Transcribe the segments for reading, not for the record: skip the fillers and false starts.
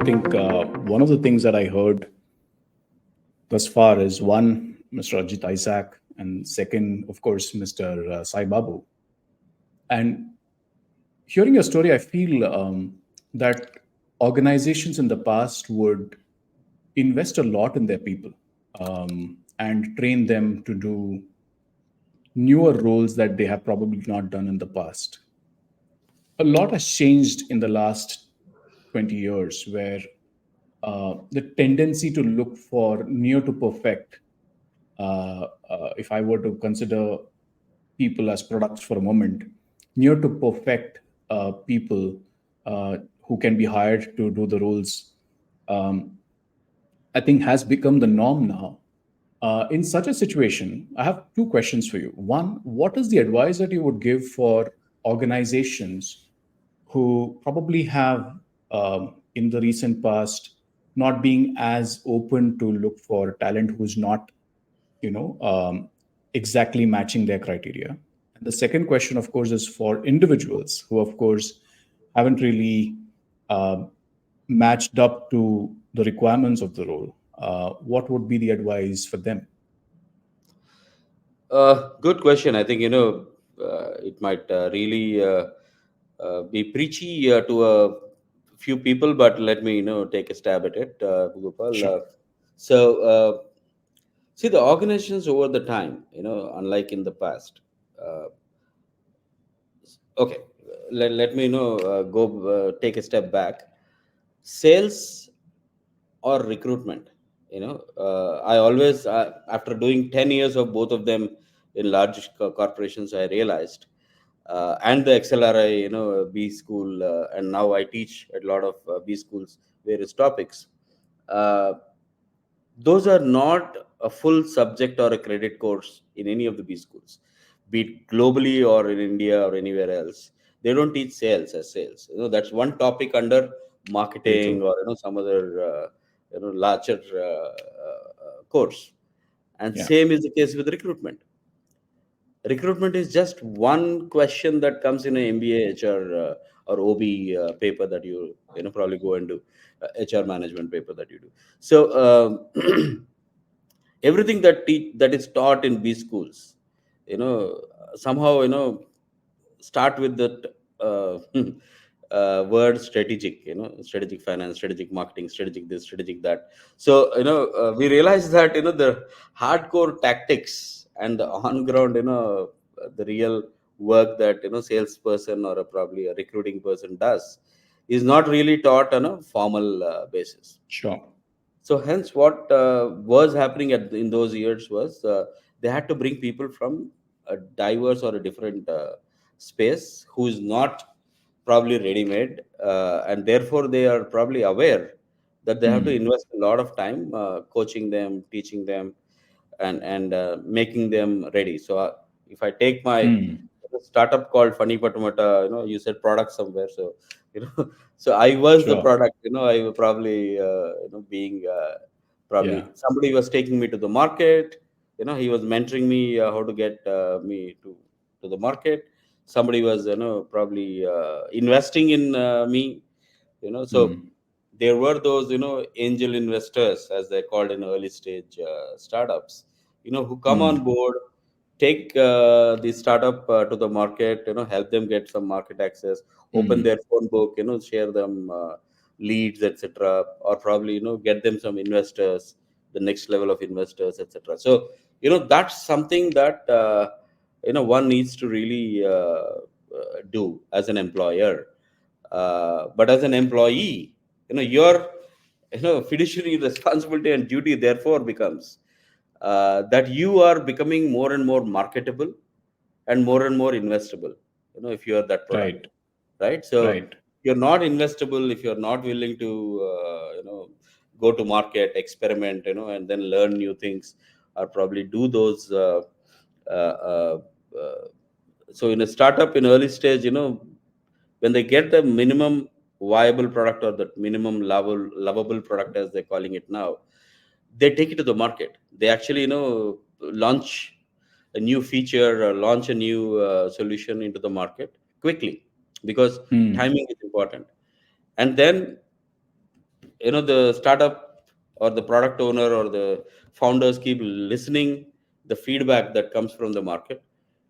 think one of the things that I heard thus far is one, Mr. Ajit Isaac, and second, of course, Mr. Sai Babu. And hearing your story, I feel that organizations in the past would invest a lot in their people and train them to do newer roles that they have probably not done in the past. A lot has changed in the last 20 years where the tendency to look for near to perfect, if I were to consider people as products for a moment, near to perfect people who can be hired to do the roles, um, I think has become the norm now. In such a situation, I have two questions for you. One, what is the advice that you would give for organizations who probably have, in the recent past, not being as open to look for talent who's not, you know, exactly matching their criteria? And the second question, of course, is for individuals who, of course, haven't really uh, matched up to the requirements of the role. What would be the advice for them? Good question. I think it might really be preachy to a few people, but let me take a stab at it, Gopal. Sure. So see, the organizations over the time, unlike in the past. Uh, okay, let me go take a step back. Sales or recruitment. I always, after doing 10 years of both of them in large corporations, I realized, and the XLRI, B school, and now I teach at a lot of B schools various topics. Uh, those are not a full subject or a credit course in any of the B schools, be it globally or in India or anywhere else. They don't teach sales as sales. That's one topic under Very true. marketing or some other larger course. And Yeah. same is the case with recruitment. Recruitment is just one question that comes in a MBA HR or OB paper that you probably go and do, HR management paper that you do. So everything that is taught in B schools, somehow start with that word strategic, strategic finance, strategic marketing, strategic this, strategic that. So we realize that the hardcore tactics and the on ground, the real work that salesperson or probably a recruiting person does is not really taught on a formal basis. Sure. So hence, what was happening in those years was they had to bring people from a diverse or a different space who is not probably ready-made, and therefore they are probably aware that they have to Hmm. invest a lot of time coaching them, teaching them, and making them ready. So if I take my Hmm. startup called Phani Pattamatta, you said product somewhere, so so I was the Sure. product. I was probably being Yeah. probably somebody was taking me to the market. He was mentoring me how to get me to the market. Somebody was probably investing in me. So Hmm. there were those angel investors, as they're called in early stage startups, who come on Hmm. board, take the startup to the market, help them get some market access, open their Hmm. phone book, share them leads, etc., or probably get them some investors, the next level of investors, etc. So that's something that one needs to really do as an employer. But as an employee, your fiduciary responsibility and duty therefore becomes that you are becoming more and more marketable and more investable, if you are that product, Right. right? So Right. you're not investable if you're not willing to go to market, experiment, and then learn new things, or probably do those uh, uh, uh, so in a startup in early stage, when they get the minimum viable product or the minimum lovable product, as they're calling it now, they take it to the market. They actually launch a new feature or launch a new solution into the market quickly, because Hmm. timing is important. And then the startup or the product owner or the founders keep listening the feedback that comes from the market,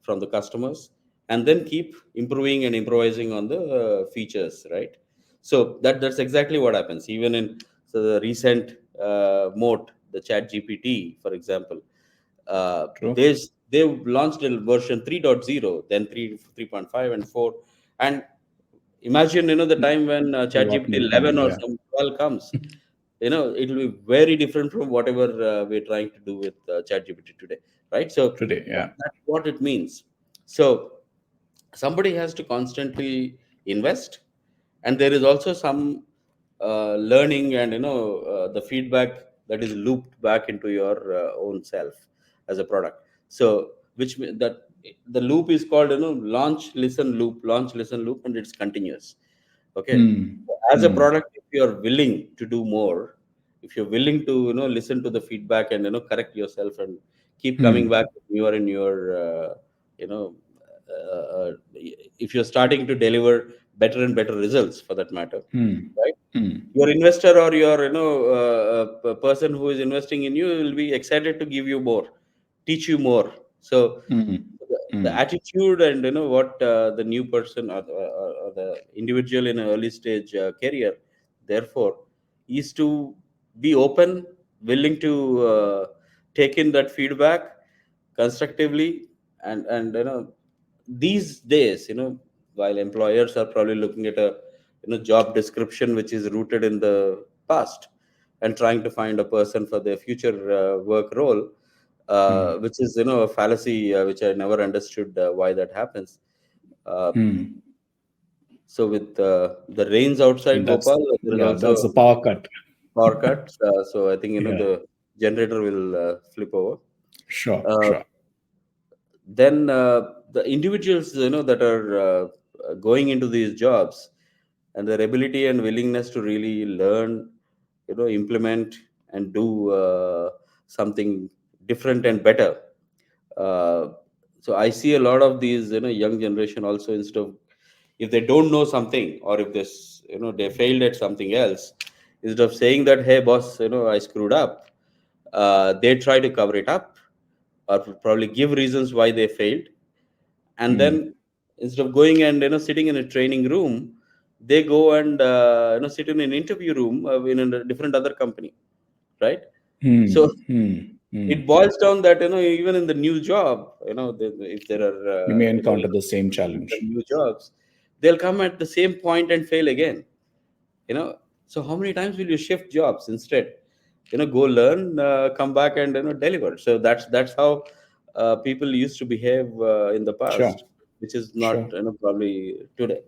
from the customers, and then keep improving and improvising on the features, right? So that's exactly what happens even in, so the recent moat, the chat gpt, for example. True. They've launched a version 3.0, then 3, 3.5 and 4. And imagine, the time when What ChatGPT may 11 come? or Yeah. some 12 comes, it will be very different from whatever we're trying to do with ChatGPT today, right? So Today. Yeah. that's what it means. So somebody has to constantly invest, and there is also some learning and the feedback that is looped back into your own self as a product. So that the loop is called, launch listen loop, launch listen loop, and it's continuous. Okay. Hmm. As a Hmm. product, if you're willing to do more, if you're willing to listen to the feedback and correct yourself and keep coming back Hmm. with newer and newer you know if you're starting to deliver better and better results, for that matter, Hmm. right? Hmm. Your investor or your person who is investing in you will be excited to give you more, teach you more. So Hmm. the Hmm. attitude and what the new person or the individual in an early stage career, therefore, is to be open, willing to take in that feedback constructively. And these days, while employers are probably looking at a job description which is rooted in the past and trying to find a person for their future work role, Hmm. which is a fallacy, which I never understood why that happens. Uh, Hmm. so with the rains outside And that's, Bhopal, there is yeah, also that's the power cut. power cuts. So I think Yeah. the generator will flip over. Sure. Uh, Sure. then the individuals that are going into these jobs, and their ability and willingness to really learn, implement and do something different and better. uh, so I see a lot of these young generation also, instead of, if they don't know something, or if this they failed at something else, instead of saying that, hey boss, I screwed up, they try to cover it up, or probably give reasons why they failed. And then, Hmm. instead of going and sitting in a training room, they go and sit in an interview room in a different other company, right? So Hmm. Hmm. it Hmm. boils down that even in the new job, if there are You may a encounter lot the same of the challenge. new jobs, they'll come at the same point and fail again, you know so how many times will you shift jobs? Instead, go learn, come back and deliver. So that's how people used to behave in the Sure. past, which is not Sure. probably today.